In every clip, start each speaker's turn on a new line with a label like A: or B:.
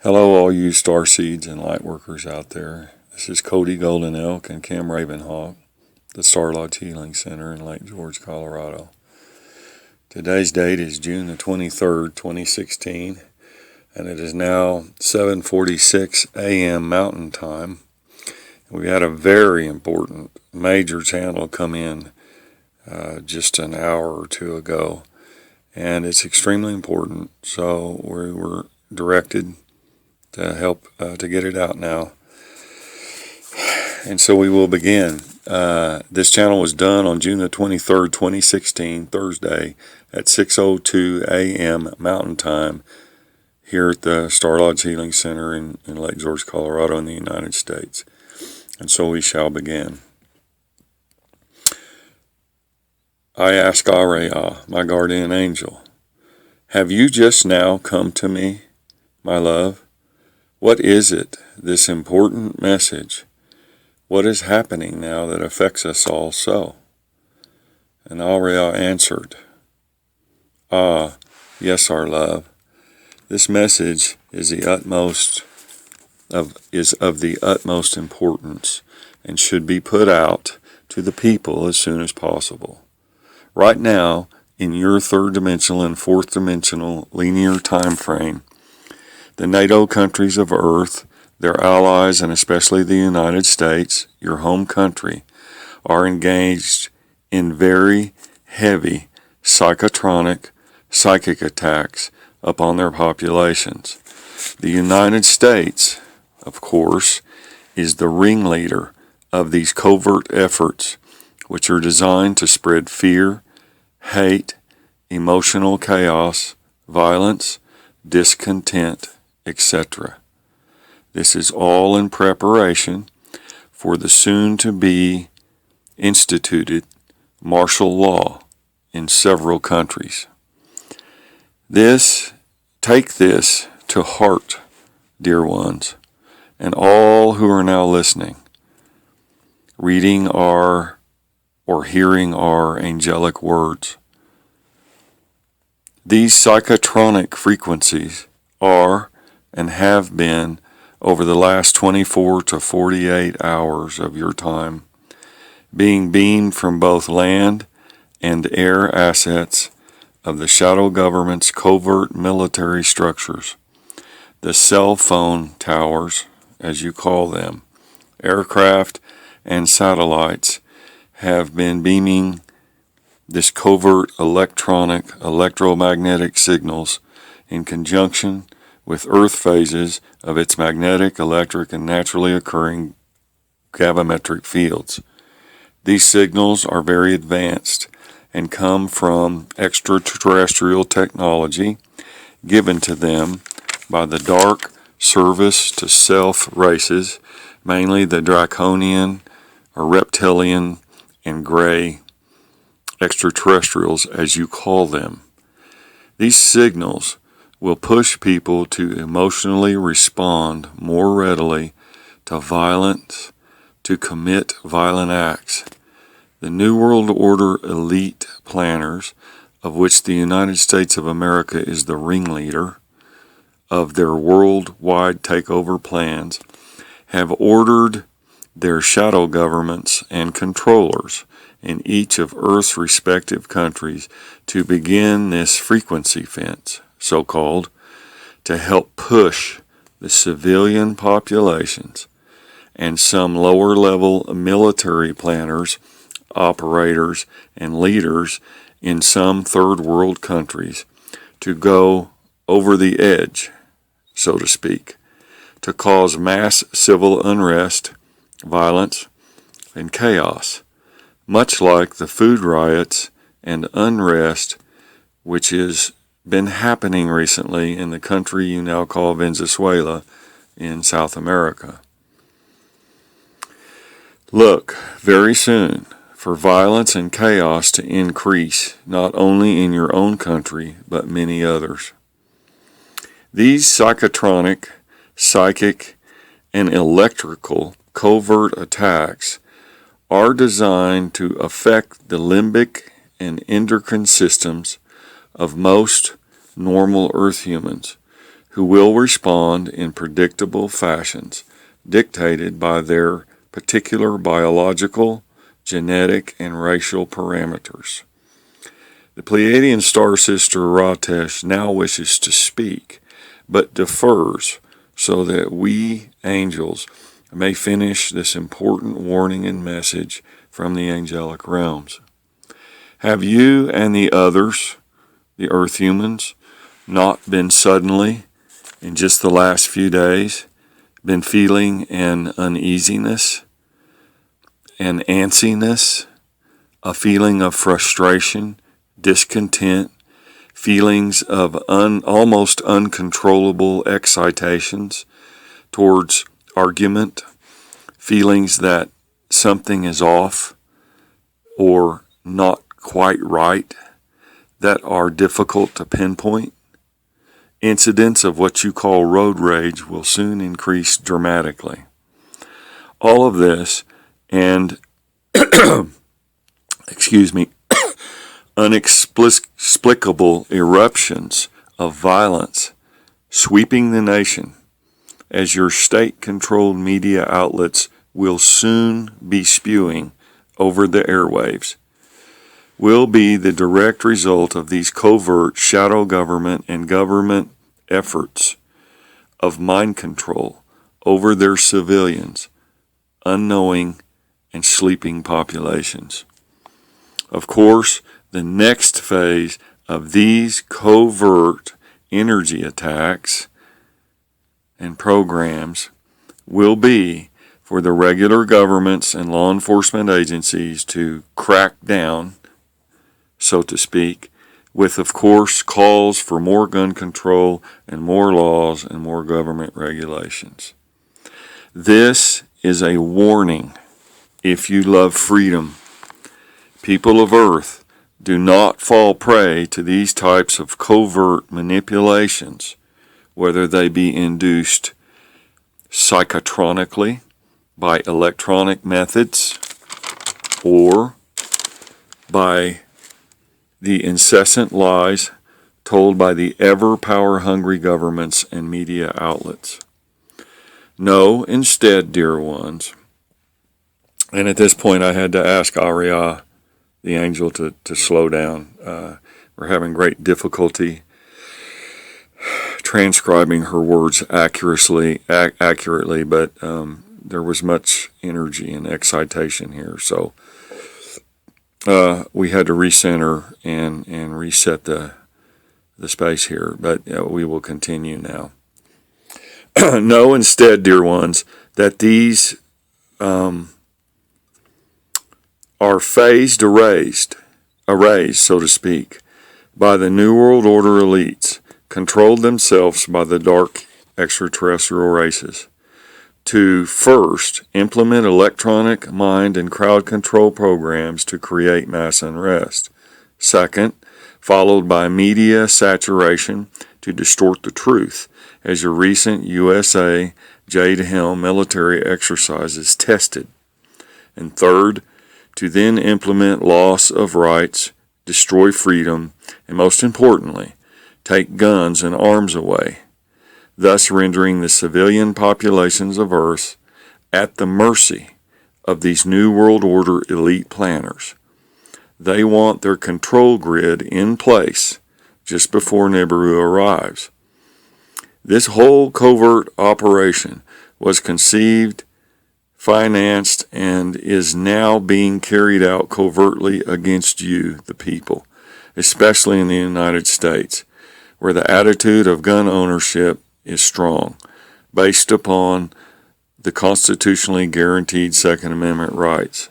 A: Hello, all you star seeds and light workers out there. This is Cody Golden Elk and Kim Ravenhawk, the Star Lodge Healing Center in Lake George, Colorado. Today's date is June the 23rd, 2016, and it is now 7:46 a.m. Mountain Time. We had a very important major channel come in just an hour or two ago, and it's extremely important, so we were directed to help to get it out now. And so we will begin. This channel was done on June the 23rd, 2016, Thursday at 6:02 a.m. Mountain Time here at the Star Lodge Healing Center in Lake George, Colorado in the United States. And so we shall begin. I ask Areah, my guardian angel, have you just now come to me, my love? What is it, this important message? What is happening now that affects us all so? And Areah answered, yes, our love. This message is of the utmost importance and should be put out to the people as soon as possible. Right now, in your third dimensional and fourth dimensional linear time frame, the NATO countries of Earth, their allies, and especially the United States, your home country, are engaged in very heavy psychotronic, psychic attacks upon their populations. The United States, of course, is the ringleader of these covert efforts, which are designed to spread fear, hate, emotional chaos, violence, discontent, etc. This is all in preparation for the soon-to-be instituted martial law in several countries. Take this to heart, dear ones, and all who are now listening, reading or hearing our angelic words. These psychotronic frequencies are and have been over the last 24 to 48 hours of your time, being beamed from both land and air assets of the shadow government's covert military structures, the cell phone towers, as you call them, aircraft and satellites have been beaming this covert electromagnetic signals in conjunction with Earth phases of its magnetic, electric, and naturally occurring gravimetric fields. These signals are very advanced and come from extraterrestrial technology given to them by the dark service to self races, mainly the draconian or reptilian and gray extraterrestrials, as you call them. These signals will push people to emotionally respond more readily to violence, to commit violent acts. The New World Order elite planners, of which the United States of America is the ringleader of their worldwide takeover plans, have ordered their shadow governments and controllers in each of Earth's respective countries to begin this frequency fence, so-called, to help push the civilian populations and some lower-level military planners, operators, and leaders in some third world countries to go over the edge, so to speak, to cause mass civil unrest, violence, and chaos, much like the food riots and unrest which has been happening recently in the country you now call Venezuela in South America. Look, very soon, for violence and chaos to increase, not only in your own country, but many others. These psychotronic, psychic, and electrical covert attacks are designed to affect the limbic and endocrine systems of most normal Earth humans, who will respond in predictable fashions, dictated by their particular biological, genetic, and racial parameters. The Pleiadian star sister Ratesh now wishes to speak, but defers so that we angels may finish this important warning and message from the angelic realms. Have you and the others, the earth humans, not been suddenly, in just the last few days, been feeling an uneasiness, an antsiness, a feeling of frustration, discontent, feelings of almost uncontrollable excitations towards argument, feelings that something is off or not quite right, that are difficult to pinpoint? Incidents of what you call road rage will soon increase dramatically. All of this and, inexplicable eruptions of violence sweeping the nation, as your state-controlled media outlets will soon be spewing over the airwaves, will be the direct result of these covert shadow government and government efforts of mind control over their civilians, unknowing and sleeping populations. Of course, the next phase of these covert energy attacks and programs will be for the regular governments and law enforcement agencies to crack down, so to speak, with, of course, calls for more gun control and more laws and more government regulations. This is a warning. If you love freedom, people of Earth, do not fall prey to these types of covert manipulations, whether they be induced psychotronically by electronic methods or by the incessant lies told by the ever power-hungry governments and media outlets. No, instead, dear ones, and at this point I had to ask Arya, the angel, to slow down. We're having great difficulty transcribing her words accurately, but there was much energy and excitation here, so we had to recenter and reset the space here, but we will continue now. Know instead, dear ones, that these are phased erased, so to speak, by the New World Order elites, controlled themselves by the dark extraterrestrial races, to first implement electronic, mind, and crowd control programs to create mass unrest. Second, followed by media saturation to distort the truth, as your recent USA Jade Helm military exercises tested. And third, to then implement loss of rights, destroy freedom, and most importantly, take guns and arms away, thus rendering the civilian populations of Earth at the mercy of these New World Order elite planners. They want their control grid in place just before Nibiru arrives. This whole covert operation was conceived, financed, and is now being carried out covertly against you, the people, especially in the United States, where the attitude of gun ownership is strong, based upon the constitutionally guaranteed Second Amendment rights.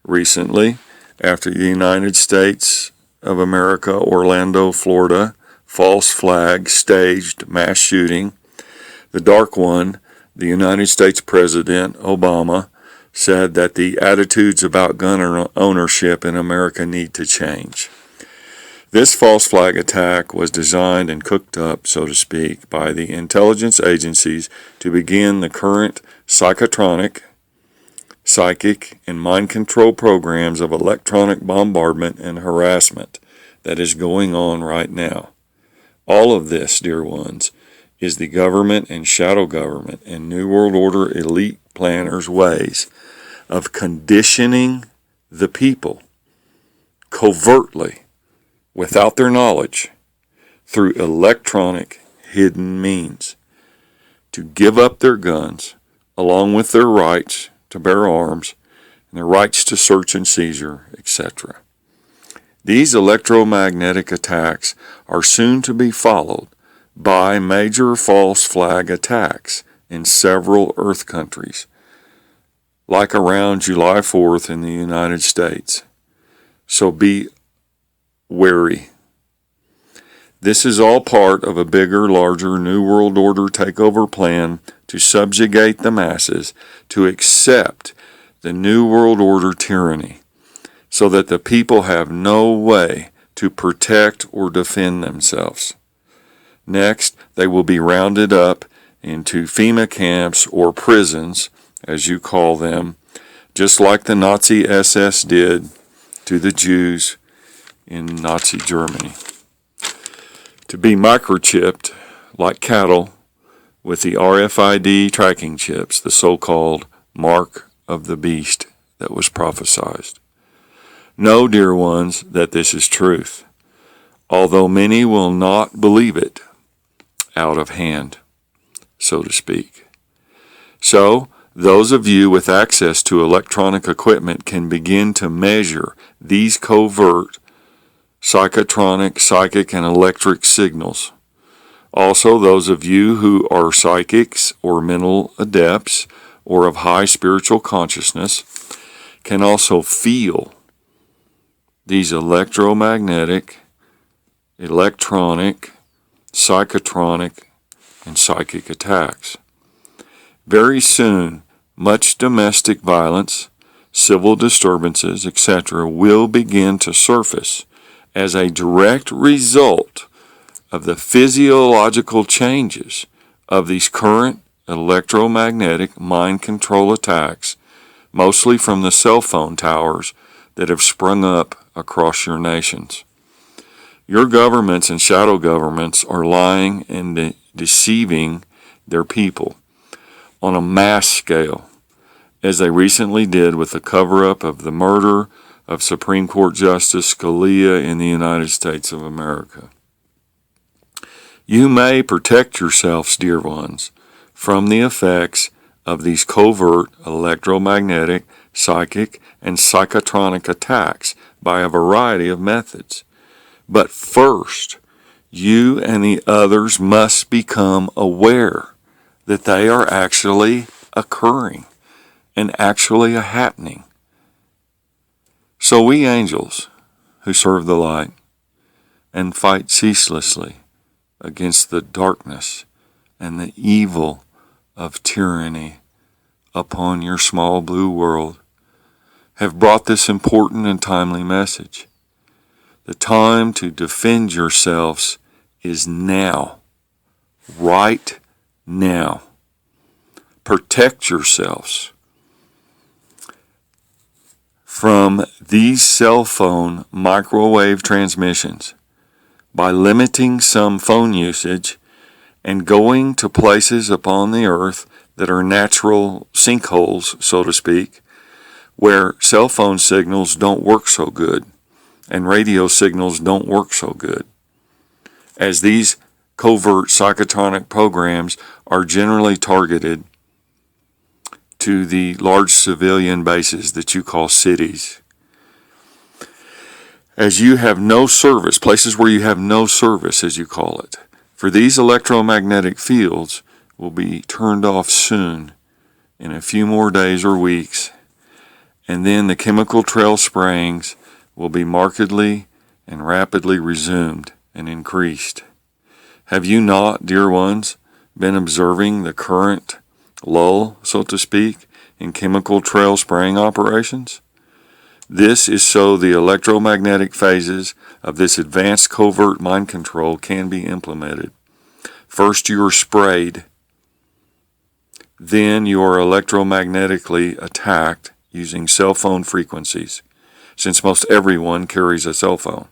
A: Recently, after the United States of America, Orlando, Florida, false flag staged mass shooting, the Dark One, the United States President Obama, said that the attitudes about gun ownership in America need to change. This false flag attack was designed and cooked up, so to speak, by the intelligence agencies to begin the current psychotronic, psychic, and mind control programs of electronic bombardment and harassment that is going on right now. All of this, dear ones, is the government and shadow government and New World Order elite planners' ways of conditioning the people covertly, without their knowledge, through electronic hidden means, to give up their guns, along with their rights to bear arms and their rights to search and seizure, etc. These electromagnetic attacks are soon to be followed by major false flag attacks in several Earth countries, like around July 4th in the United States. So be wary. This is all part of a bigger, larger New World Order takeover plan to subjugate the masses to accept the New World Order tyranny, so that the people have no way to protect or defend themselves. Next, they will be rounded up into FEMA camps or prisons, as you call them, just like the Nazi SS did to the Jews in Nazi Germany. To be microchipped like cattle with the RFID tracking chips, the so-called mark of the beast that was prophesied. Know, dear ones, that this is truth, although many will not believe it out of hand, so to speak. So, those of you with access to electronic equipment can begin to measure these covert psychotronic, psychic, and electric signals. Also, those of you who are psychics or mental adepts or of high spiritual consciousness can also feel these electromagnetic, electronic, psychotronic, and psychic attacks. Very soon, much domestic violence, civil disturbances, etc. will begin to surface as a direct result of the physiological changes of these current electromagnetic mind control attacks, mostly from the cell phone towers that have sprung up across your nations. Your governments and shadow governments are lying and deceiving their people on a mass scale, as they recently did with the cover-up of the murder of Supreme Court Justice Scalia in the United States of America. You may protect yourselves, dear ones, from the effects of these covert electromagnetic, psychic, and psychotronic attacks by a variety of methods. But first, you and the others must become aware that they are actually occurring and actually happening. So we angels who serve the light and fight ceaselessly against the darkness and the evil of tyranny upon your small blue world have brought this important and timely message. The time to defend yourselves is now, right now. Protect yourselves from these cell phone microwave transmissions by limiting some phone usage and going to places upon the earth that are natural sinkholes, so to speak, where cell phone signals don't work so good and radio signals don't work so good, as these covert psychotronic programs are generally targeted to the large civilian bases that you call cities. As you have no service, places where you have no service, as you call it, for these electromagnetic fields will be turned off soon, in a few more days or weeks, and then the chemical trail sprayings will be markedly and rapidly resumed and increased. Have you not, dear ones, been observing the current lull, so to speak, in chemical trail spraying operations? This is so the electromagnetic phases of this advanced covert mind control can be implemented. First you are sprayed, then you are electromagnetically attacked using cell phone frequencies, since most everyone carries a cell phone.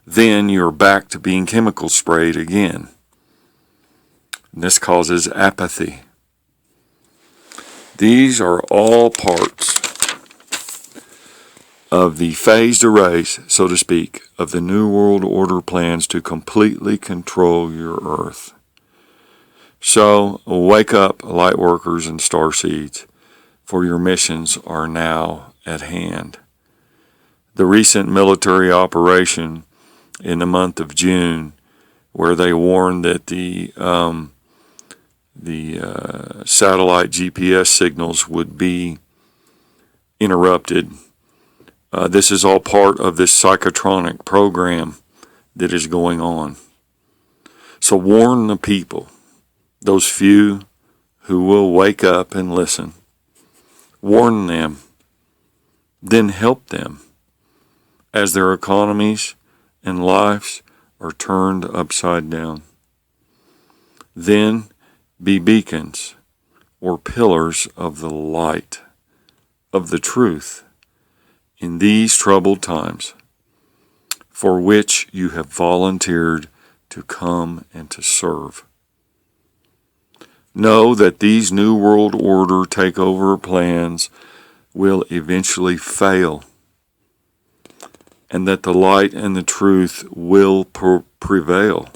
A: Then you are back to being chemical sprayed again. And this causes apathy. These are all parts of the phased arrays, so to speak, of the New World Order plans to completely control your Earth. So, wake up, light workers and starseeds, for your missions are now at hand. The recent military operation in the month of June, where they warned that the satellite GPS signals would be interrupted. This is all part of this Psychotronic program that is going on. So warn the people, those few who will wake up and listen. Warn them, then help them as their economies and lives are turned upside down. Then be beacons or pillars of the light, of the truth, in these troubled times, for which you have volunteered to come and to serve. Know that these New World Order takeover plans will eventually fail, and that the light and the truth will prevail.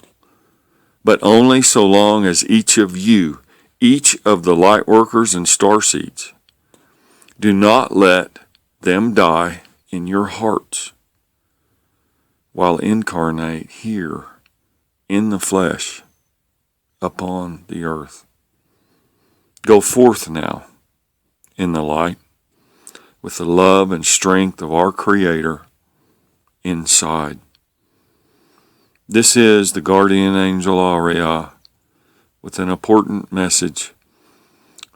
A: But only so long as each of you, each of the light workers and starseeds, do not let them die in your hearts while incarnate here in the flesh upon the earth. Go forth now in the light with the love and strength of our Creator inside. This is the guardian angel Aria with an important message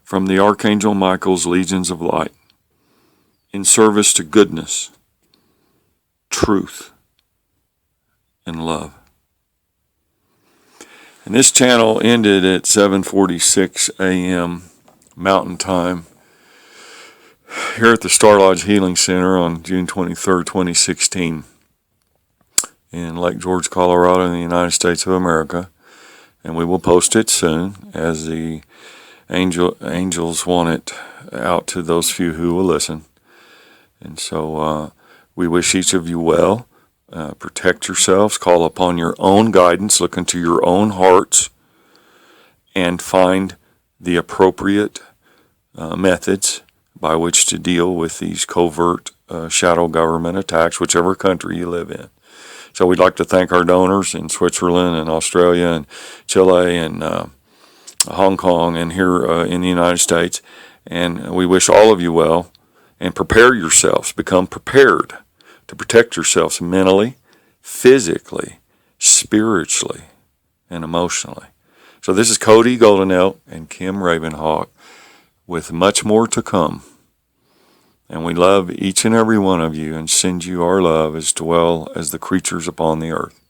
A: from the Archangel Michael's legions of light in service to goodness, truth, and love. And this channel ended at 7:46 a.m. Mountain Time here at the Star Lodge Healing Center on June 23, 2016 in Lake George, Colorado in the United States of America. And we will post it soon as the angels want it out to those few who will listen. And so we wish each of you well. Protect yourselves. Call upon your own guidance. Look into your own hearts and find the appropriate methods by which to deal with these covert shadow government attacks, whichever country you live in. So we'd like to thank our donors in Switzerland and Australia and Chile and Hong Kong and here in the United States. And we wish all of you well. And prepare yourselves, become prepared to protect yourselves mentally, physically, spiritually, and emotionally. So this is Cody Goldenelt and Kim Ravenhawk with much more to come. And we love each and every one of you and send you our love as well as the creatures upon the earth.